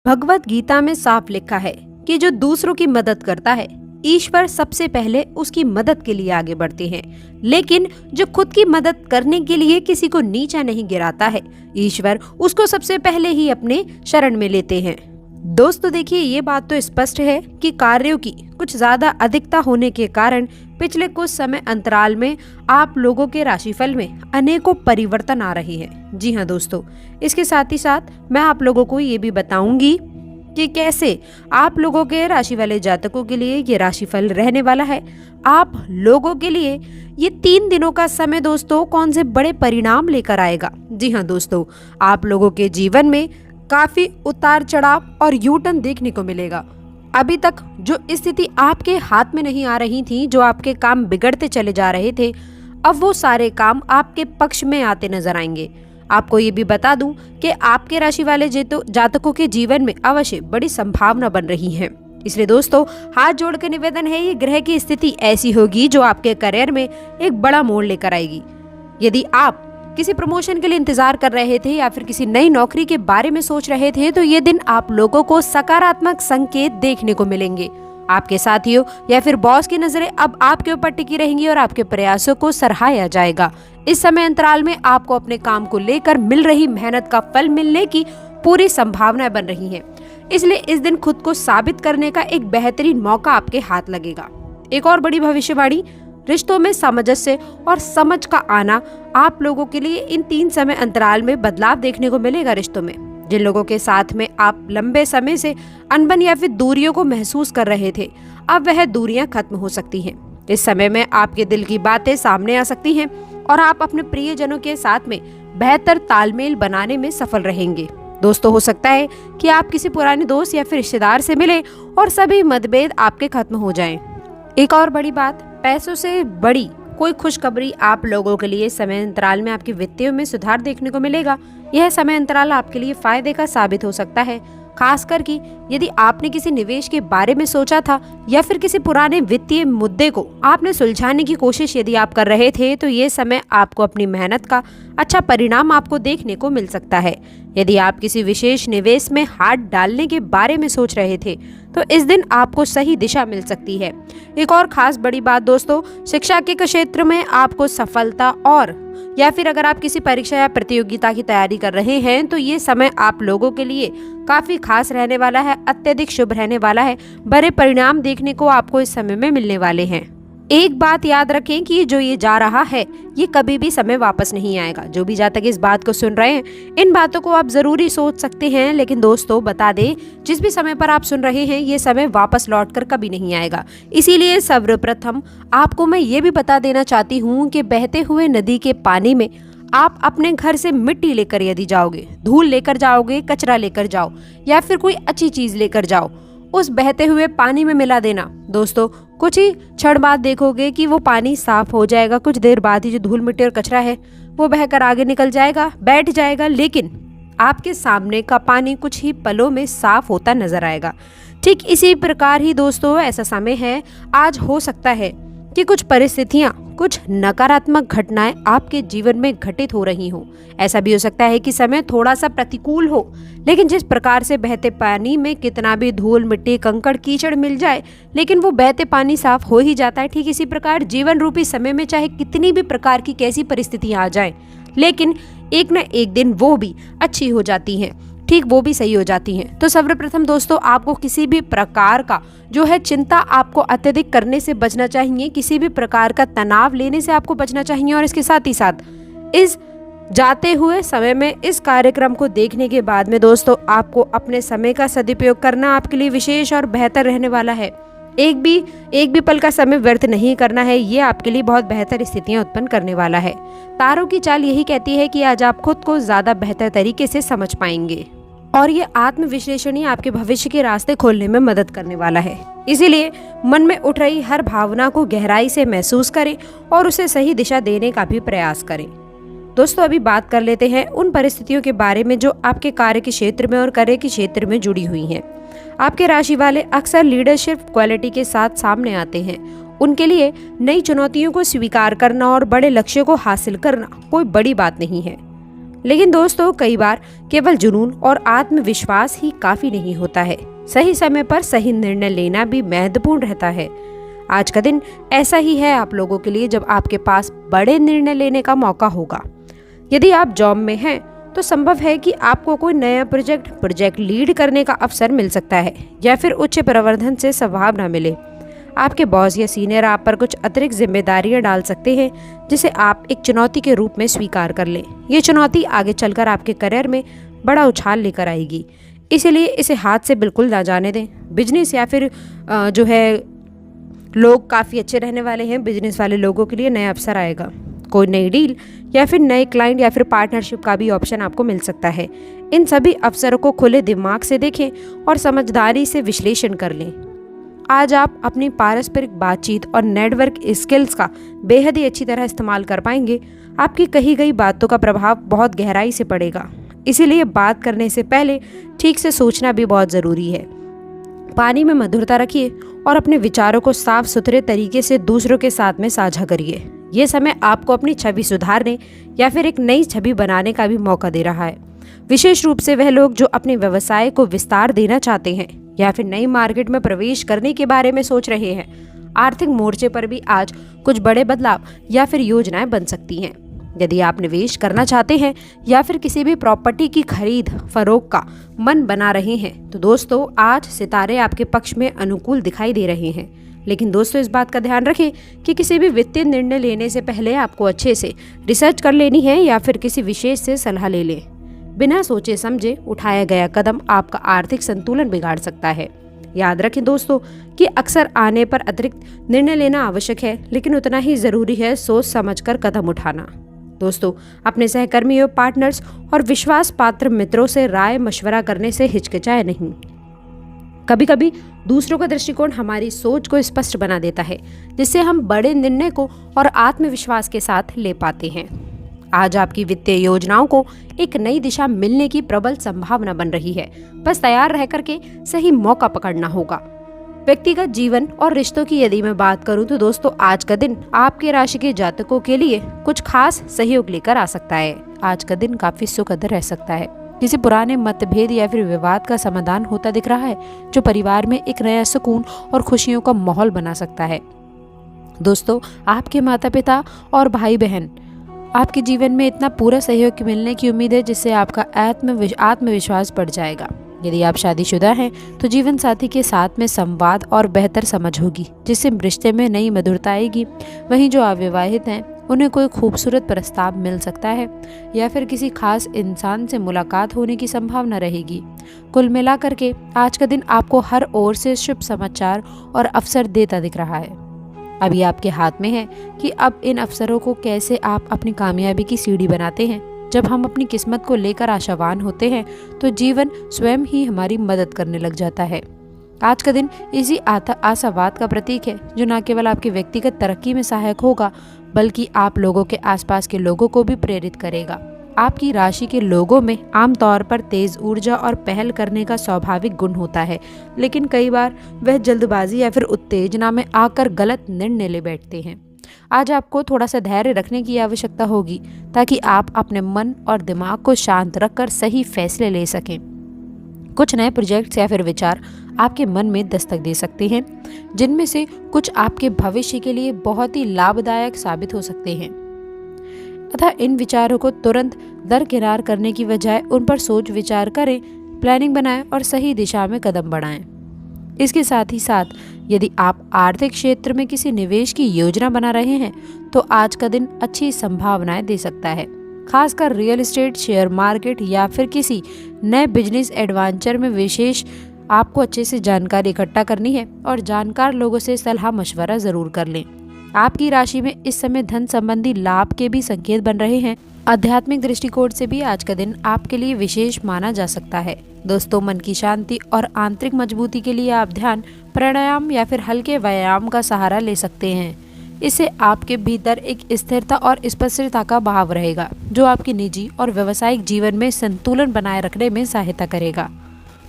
भगवत गीता में साफ लिखा है कि जो दूसरों की मदद करता है, ईश्वर सबसे पहले उसकी मदद के लिए आगे बढ़ते हैं। लेकिन जो खुद की मदद करने के लिए किसी को नीचा नहीं गिराता है, ईश्वर उसको सबसे पहले ही अपने शरण में लेते हैं। दोस्तों देखिए, ये बात तो स्पष्ट है कि कार्यों की कुछ ज्यादा अधिकता होने के कारण पिछले कुछ समय अंतराल में आप लोगों के राशिफल में अनेकों परिवर्तन आ रहे हैं। जी हाँ दोस्तों, इसके साथ ही साथ मैं आप लोगों को ये भी बताऊंगी कि कैसे आप लोगों के राशि वाले जातकों के लिए ये राशिफल रहने वाला है। आप लोगों के लिए ये 3 दिनों का समय दोस्तों कौन से बड़े परिणाम लेकर आएगा। जी हाँ दोस्तों, आप लोगों के जीवन में काफी उतार चढ़ाव और यू टर्न देखने को मिलेगा। अभी तक जो स्थिति आपके हाथ में नहीं आ रही थी, जो आपके काम बिगड़ते चले जा रहे थे, अब वो सारे काम आपके पक्ष में आते नजर आएंगे। आपको ये भी बता दूं कि आपके राशि वाले जातकों के जीवन में अवश्य बड़ी संभावना बन रही है। इसलिए दोस्तों, हाथ जोड़ के निवेदन है, ये ग्रह की स्थिति ऐसी होगी जो आपके करियर में एक बड़ा मोड़ लेकर आएगी। यदि आप किसी प्रमोशन के लिए इंतजार कर रहे थे या फिर किसी नई नौकरी के बारे में सोच रहे थे, तो ये दिन आप लोगों को सकारात्मक संकेत देखने को मिलेंगे। आपके साथियों या फिर बॉस की नजरें अब आपके ऊपर टिकी रहेंगी और आपके प्रयासों को सराहाया जाएगा। इस समय अंतराल में आपको अपने काम को लेकर मिल रही मेहनत का फल मिलने की पूरी संभावनाएं बन रही हैं। इसलिए इस दिन खुद को साबित करने का एक बेहतरीन मौका आपके हाथ लगेगा। एक और बड़ी भविष्यवाणी, रिश्तों में सामंजस्य और समझ का आना आप लोगों के लिए इन 3 समय अंतराल में बदलाव देखने को मिलेगा। रिश्तों में जिन लोगों के साथ में आप लंबे समय से अनबन या फिर दूरियों को महसूस कर रहे थे, अब वह दूरियां खत्म हो सकती हैं। इस समय में आपके दिल की बातें सामने आ सकती हैं और आप अपने प्रियजनों के साथ में बेहतर तालमेल बनाने में सफल रहेंगे। दोस्तों, हो सकता है कि आप किसी पुराने दोस्त या फिर रिश्तेदार से मिले और सभी मतभेद आपके खत्म हो जाएं। एक और बड़ी बात, पैसों से बड़ी कोई खुशखबरी आप लोगों के लिए समय अंतराल में आपके वित्तीय में सुधार देखने को मिलेगा। यह समय अंतराल आपके लिए फायदे का साबित हो सकता है, खासकर कि यदि आपने किसी निवेश के बारे में सोचा था या फिर किसी पुराने वित्तीय मुद्दे को आपने सुलझाने की कोशिश यदि आप कर रहे थे, तो ये समय आपको अपनी मेहनत का अच्छा परिणाम आपको देखने को मिल सकता है। यदि आप किसी विशेष निवेश में हाथ डालने के बारे में सोच रहे थे, तो इस दिन आपको सही दिशा मिल सकती है। एक और खास बड़ी बात दोस्तों, शिक्षा के क्षेत्र में आपको सफलता और या फिर अगर आप किसी परीक्षा या प्रतियोगिता की तैयारी कर रहे हैं, तो ये समय आप लोगों के लिए काफी खास रहने वाला है, अत्यधिक शुभ रहने वाला है। बड़े परिणाम देखने को आपको इस समय में मिलने वाले हैं। एक बात याद रखें कि जो ये जा रहा है, ये कभी भी समय वापस नहीं आएगा। जो भी जातक इस बात को सुन रहे हैं, इन बातों को आप जरूरी सोच सकते हैं, लेकिन दोस्तों बता दें, जिस भी समय पर आप सुन रहे हैं, ये समय वापस लौटकर कभी नहीं आएगा। इसीलिए सर्वप्रथम आपको मैं ये भी बता देना चाहती हूँ कि बहते हुए नदी के पानी में आप अपने घर से मिट्टी लेकर यदि जाओगे, धूल लेकर जाओगे, कचरा लेकर जाओ या फिर कोई अच्छी चीज लेकर जाओ, उस बहते हुए पानी में मिला देना। दोस्तों, कुछ ही क्षण बाद देखोगे कि वो पानी साफ हो जाएगा। कुछ देर बाद ही जो धूल मिट्टी और कचरा है वो बहकर आगे निकल जाएगा, बैठ जाएगा, लेकिन आपके सामने का पानी कुछ ही पलों में साफ होता नजर आएगा। ठीक इसी प्रकार ही दोस्तों, ऐसा समय है, आज हो सकता है कि कुछ परिस्थितियां, कुछ नकारात्मक घटनाएं आपके जीवन में घटित हो रही हों। ऐसा भी हो सकता है कि समय थोड़ा सा प्रतिकूल हो, लेकिन जिस प्रकार से बहते पानी में कितना भी धूल मिट्टी कंकड़ कीचड़ मिल जाए, लेकिन वो बहते पानी साफ हो ही जाता है। ठीक इसी प्रकार जीवन रूपी समय में चाहे कितनी भी प्रकार की कैसी परिस्थितियां आ जाएं, लेकिन एक न एक दिन वो भी अच्छी हो जाती हैं, ठीक वो भी सही हो जाती हैं। तो सर्वप्रथम दोस्तों, आपको किसी भी प्रकार का जो है चिंता आपको अत्यधिक करने से बचना चाहिए, किसी भी प्रकार का तनाव लेने से आपको बचना चाहिए। और इसके साथ ही साथ इस जाते हुए समय में इस कार्यक्रम को देखने के बाद में दोस्तों, आपको अपने समय का सदुपयोग करना आपके लिए विशेष और बेहतर रहने वाला है। एक भी पल का समय व्यर्थ नहीं करना है, ये आपके लिए बहुत बेहतर स्थितियां उत्पन्न करने वाला है। तारों की चाल यही कहती है कि आज आप खुद को ज्यादा बेहतर तरीके से समझ पाएंगे और ये आत्मविश्लेषण ही आपके भविष्य के रास्ते खोलने में मदद करने वाला है। इसीलिए मन में उठ रही हर भावना को गहराई से महसूस करें और उसे सही दिशा देने का भी प्रयास करें। दोस्तों, अभी बात कर लेते हैं उन परिस्थितियों के बारे में जो आपके कार्य के क्षेत्र में और कार्य के क्षेत्र में जुड़ी हुई हैं। आपके राशि वाले अक्सर लीडरशिप क्वालिटी के साथ सामने आते हैं। उनके लिए नई चुनौतियों को स्वीकार करना और बड़े लक्ष्यों को हासिल करना कोई बड़ी बात नहीं है। लेकिन दोस्तों कई बार केवल जुनून और आत्मविश्वास ही काफी नहीं होता है, सही समय पर सही निर्णय लेना भी महत्वपूर्ण रहता है। आज का दिन ऐसा ही है आप लोगों के लिए जब आपके पास बड़े निर्णय लेने का मौका होगा। यदि आप जॉब में हैं तो संभव है कि आपको कोई नया प्रोजेक्ट लीड करने का अवसर मिल सकता है या फिर उच्च प्रवर्धन से संभावना मिले। आपके बॉस या सीनियर आप पर कुछ अतिरिक्त जिम्मेदारियां डाल सकते हैं जिसे आप एक चुनौती के रूप में स्वीकार कर लें। ये चुनौती आगे चलकर आपके करियर में बड़ा उछाल लेकर आएगी, इसीलिए इसे हाथ से बिल्कुल ना जाने दें। बिजनेस या फिर जो है लोग काफ़ी अच्छे रहने वाले हैं। बिजनेस वाले लोगों के लिए नया अवसर आएगा, कोई नई डील या फिर नए क्लाइंट या फिर पार्टनरशिप का भी ऑप्शन आपको मिल सकता है। इन सभी अवसरों को खुले दिमाग से देखें और समझदारी से विश्लेषण कर लें। आज आप अपनी पारस्परिक बातचीत और नेटवर्क स्किल्स का बेहद ही अच्छी तरह इस्तेमाल कर पाएंगे। आपकी कही गई बातों का प्रभाव बहुत गहराई से पड़ेगा, इसीलिए बात करने से पहले ठीक से सोचना भी बहुत ज़रूरी है। पानी में मधुरता रखिए और अपने विचारों को साफ सुथरे तरीके से दूसरों के साथ में साझा करिए। ये समय आपको अपनी छवि सुधारने या फिर एक नई छवि बनाने का भी मौका दे रहा है। विशेष रूप से वह लोग जो अपने व्यवसाय को विस्तार देना चाहते हैं या फिर नई मार्केट में प्रवेश करने के बारे में सोच रहे हैं। आर्थिक मोर्चे पर भी आज कुछ बड़े बदलाव या फिर योजनाएं बन सकती हैं। यदि आप निवेश करना चाहते हैं या फिर किसी भी प्रॉपर्टी की खरीद फरोख्त का मन बना रहे हैं तो दोस्तों आज सितारे आपके पक्ष में अनुकूल दिखाई दे रहे हैं। लेकिन दोस्तों इस बात का ध्यान रखें कि किसी भी वित्तीय निर्णय लेने से पहले आपको अच्छे से रिसर्च कर लेनी है या फिर किसी विशेष से सलाह ले लें। बिना सोचे समझे उठाया गया कदम आपका आर्थिक संतुलन बिगाड़ सकता है। याद रखें दोस्तों कि अक्सर आने पर अतिरिक्त निर्णय लेना आवश्यक है, लेकिन उतना ही जरूरी है सोच समझकर कदम उठाना। दोस्तों अपने सहकर्मियों, पार्टनर्स और विश्वास पात्र मित्रों से राय मशवरा करने से हिचकिचाए नहीं। कभी कभी दूसरों का दृष्टिकोण हमारी सोच को स्पष्ट बना देता है, जिससे हम बड़े निर्णय को और आत्मविश्वास के साथ ले पाते हैं। आज आपकी वित्तीय योजनाओं को एक नई दिशा मिलने की प्रबल संभावना बन रही है। बस तैयार रह करके सही मौका पकड़ना होगा। व्यक्तिगत जीवन और रिश्तों की यदि मैं बात करूं तो दोस्तों आज का दिन आपके राशि के जातकों के लिए कुछ खास सहयोग लेकर आ सकता है। आज का दिन काफी सुखद रह सकता है। किसी पुराने मतभेद या फिर विवाद का समाधान होता दिख रहा है, जो परिवार में एक नया सुकून और खुशियों का माहौल बना सकता है। दोस्तों आपके माता पिता और भाई बहन आपके जीवन में इतना पूरा सहयोग मिलने की उम्मीद है, जिससे आपका आत्मविश्वास बढ़ जाएगा। यदि आप शादीशुदा हैं तो जीवन साथी के साथ में संवाद और बेहतर समझ होगी, जिससे रिश्ते में नई मधुरता आएगी। वहीं जो अविवाहित हैं उन्हें कोई खूबसूरत प्रस्ताव मिल सकता है या फिर किसी खास इंसान से मुलाकात होने की संभावना रहेगी। कुल मिलाकर के आज का दिन आपको हर ओर से शुभ समाचार और अवसर देता दिख रहा है। अभी आपके हाथ में है कि अब इन अवसरों को कैसे आप अपनी कामयाबी की सीढ़ी बनाते हैं। जब हम अपनी किस्मत को लेकर आशावान होते हैं तो जीवन स्वयं ही हमारी मदद करने लग जाता है। आज का दिन इसी आशावाद का प्रतीक है, जो न केवल आपकी व्यक्तिगत तरक्की में सहायक होगा बल्कि आप लोगों के आसपास के लोगों को भी प्रेरित करेगा। आपकी राशि के लोगों में आमतौर पर तेज ऊर्जा और पहल करने का स्वाभाविक गुण होता है, लेकिन कई बार वह जल्दबाजी या फिर उत्तेजना में आकर गलत निर्णय ले बैठते हैं। आज आपको थोड़ा सा धैर्य रखने की आवश्यकता होगी ताकि आप अपने मन और दिमाग को शांत रखकर सही फैसले ले सकें। कुछ नए प्रोजेक्ट्स या फिर विचार आपके मन में दस्तक दे सकते हैं, जिनमें से कुछ आपके भविष्य के लिए बहुत ही लाभदायक साबित हो सकते हैं। अतः इन विचारों को तुरंत दरकिनार करने की बजाय उन पर सोच विचार करें, प्लानिंग बनाएं और सही दिशा में कदम बढ़ाएं। इसके साथ ही साथ यदि आप आर्थिक क्षेत्र में किसी निवेश की योजना बना रहे हैं तो आज का दिन अच्छी संभावनाएं दे सकता है। खासकर रियल एस्टेट, शेयर मार्केट या फिर किसी नए बिजनेस एडवेंचर में विशेष आपको अच्छे से जानकारी इकट्ठा करनी है और जानकार लोगों से सलाह मशवरा जरूर कर लें। आपकी राशि में इस समय धन संबंधी लाभ के भी संकेत बन रहे हैं। आध्यात्मिक दृष्टिकोण से भी आज का दिन आपके लिए विशेष माना जा सकता है। दोस्तों मन की शांति और आंतरिक मजबूती के लिए आप ध्यान, प्राणायाम या फिर हल्के व्यायाम का सहारा ले सकते हैं। इससे आपके भीतर एक स्थिरता और स्पष्टता का भाव रहेगा, जो आपके निजी और व्यावसायिक जीवन में संतुलन बनाए रखने में सहायता करेगा।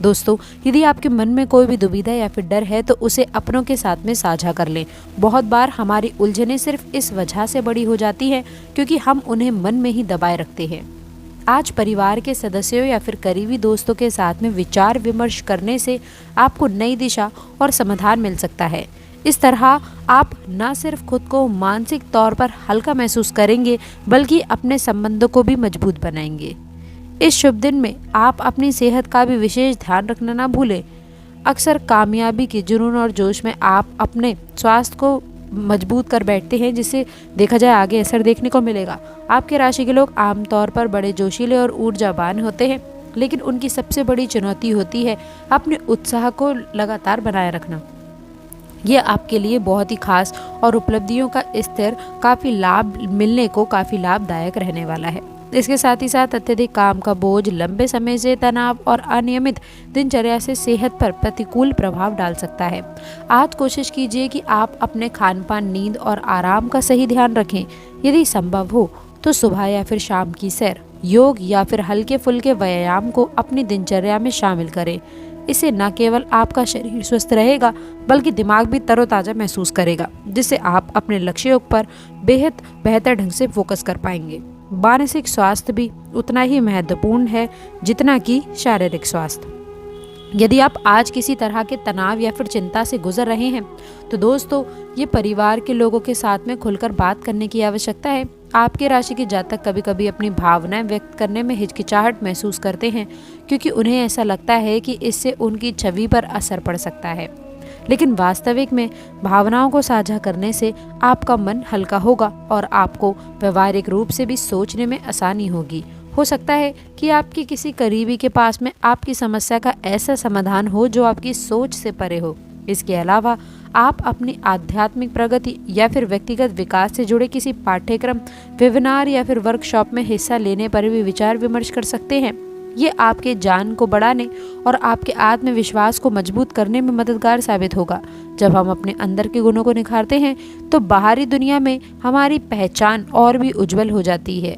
दोस्तों यदि आपके मन में कोई भी दुविधा या फिर डर है तो उसे अपनों के साथ में साझा कर लें। बहुत बार हमारी उलझनें सिर्फ इस वजह से बड़ी हो जाती हैं क्योंकि हम उन्हें मन में ही दबाए रखते हैं। आज परिवार के सदस्यों या फिर करीबी दोस्तों के साथ में विचार विमर्श करने से आपको नई दिशा और समाधान मिल सकता है। इस तरह आप न सिर्फ खुद को मानसिक तौर पर हल्का महसूस करेंगे बल्कि अपने संबंधों को भी मजबूत बनाएंगे। इस शुभ दिन में आप अपनी सेहत का भी विशेष ध्यान रखना ना भूलें। अक्सर कामयाबी के जुनून और जोश में आप अपने स्वास्थ्य को मजबूत कर बैठते हैं, जिससे देखा जाए आगे असर देखने को मिलेगा। आपके राशि के लोग आमतौर पर बड़े जोशीले और ऊर्जावान होते हैं, लेकिन उनकी सबसे बड़ी चुनौती होती है अपने उत्साह को लगातार बनाए रखना। ये आपके लिए बहुत ही खास और उपलब्धियों का स्तर काफ़ी लाभदायक रहने वाला है। इसके साथ ही साथ अत्यधिक काम का बोझ, लंबे समय से तनाव और अनियमित दिनचर्या से सेहत पर प्रतिकूल प्रभाव डाल सकता है। आज कोशिश कीजिए कि आप अपने खान पान, नींद और आराम का सही ध्यान रखें। यदि संभव हो तो सुबह या फिर शाम की सैर, योग या फिर हल्के फुल्के व्यायाम को अपनी दिनचर्या में शामिल करें। इससे न केवल आपका शरीर स्वस्थ रहेगा बल्कि दिमाग भी तरोताज़ा महसूस करेगा, जिससे आप अपने लक्ष्यों पर बेहतर ढंग से फोकस कर पाएंगे। मानसिक स्वास्थ्य भी उतना ही महत्वपूर्ण है जितना कि शारीरिक स्वास्थ्य। यदि आप आज किसी तरह के तनाव या फिर चिंता से गुजर रहे हैं तो दोस्तों, ये परिवार के लोगों के साथ में खुलकर बात करने की आवश्यकता है। आपके राशि के जातक कभी कभी अपनी भावनाएं व्यक्त करने में हिचकिचाहट महसूस करते हैं, क्योंकि उन्हें ऐसा लगता है कि इससे उनकी छवि पर असर पड़ सकता है। लेकिन वास्तविक में भावनाओं को साझा करने से आपका मन हल्का होगा और आपको व्यवहारिक रूप से भी सोचने में आसानी होगी। हो सकता है कि आपके किसी करीबी के पास में आपकी समस्या का ऐसा समाधान हो जो आपकी सोच से परे हो। इसके अलावा आप अपनी आध्यात्मिक प्रगति या फिर व्यक्तिगत विकास से जुड़े किसी पाठ्यक्रम, वेबिनार या फिर वर्कशॉप में हिस्सा लेने पर भी विचार विमर्श कर सकते हैं। ये आपके ज्ञान को बढ़ाने और आपके आत्मविश्वास को मजबूत करने में मददगार साबित होगा। जब हम अपने अंदर के गुणों को निखारते हैं तो बाहरी दुनिया में हमारी पहचान और भी उज्जवल हो जाती है।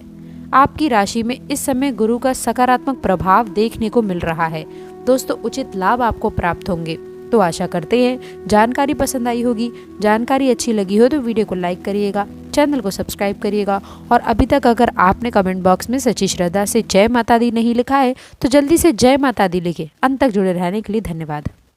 आपकी राशि में इस समय गुरु का सकारात्मक प्रभाव देखने को मिल रहा है। दोस्तों, उचित लाभ आपको प्राप्त होंगे। तो आशा करते हैं जानकारी पसंद आई होगी। जानकारी अच्छी लगी हो तो वीडियो को लाइक करिएगा, चैनल को सब्सक्राइब करिएगा और अभी तक अगर आपने कमेंट बॉक्स में सच्ची श्रद्धा से जय माता दी नहीं लिखा है तो जल्दी से जय माता दी लिखें। अंत तक जुड़े रहने के लिए धन्यवाद।